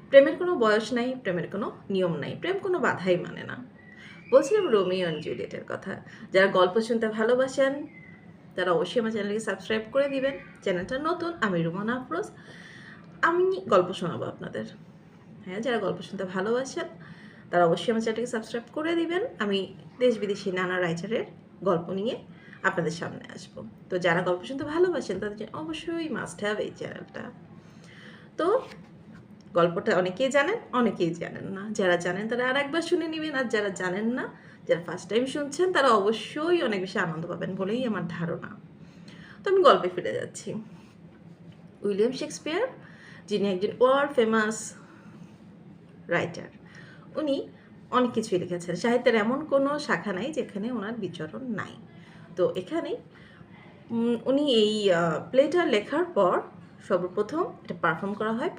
প্রেমের কোনো বয়স নাই, প্রেমের কোনো নিয়ম নাই, প্রেম কোনো বাধাই মানে না। বলছিলাম রোমিও অ্যান্ড জুলিয়েটের কথা। যারা গল্প শুনতে ভালোবাসেন তারা অবশ্যই আমার চ্যানেলকে সাবস্ক্রাইব করে দিবেন। চ্যানেলটা নতুন, আমি রুমানা আফরোজ। আমি গল্প শোনাবো আপনাদের। হ্যাঁ, যারা গল্প শুনতে ভালোবাসেন তারা অবশ্যই আমার চ্যানেলটাকে সাবস্ক্রাইব করে দিবেন। আমি দেশ বিদেশি নানা রাইটারের গল্প নিয়ে আপনাদের সামনে আসব। তো যারা গল্প শুনতে ভালোবাসেন তাদের জন্য অবশ্যই মাস্ট হ্যাভ এই চ্যানেলটা। তো গল্পটা অনেকেই জানেন, অনেকেই জানেন না। যারা জানেন তারা আরেকবার শুনে নেবেন, আর যারা জানেন না, যারা ফার্স্ট টাইম শুনছেন তারা অবশ্যই অনেক বেশি আনন্দ পাবেন বলেই আমার ধারণা। তো আমি গল্পে ফিরে যাচ্ছি। উইলিয়াম শেক্সপিয়ার, যিনি একজন ওয়ার্ল্ড ফেমাস রাইটার, উনি অনেক কিছুই লিখেছেন। সাহিত্যের এমন কোনো শাখা নাই যেখানে ওনার বিচরণ নাই। তো এখানে উনি এই প্লেটা লেখার পর সর্বপ্রথম এটা পারফর্ম করা হয়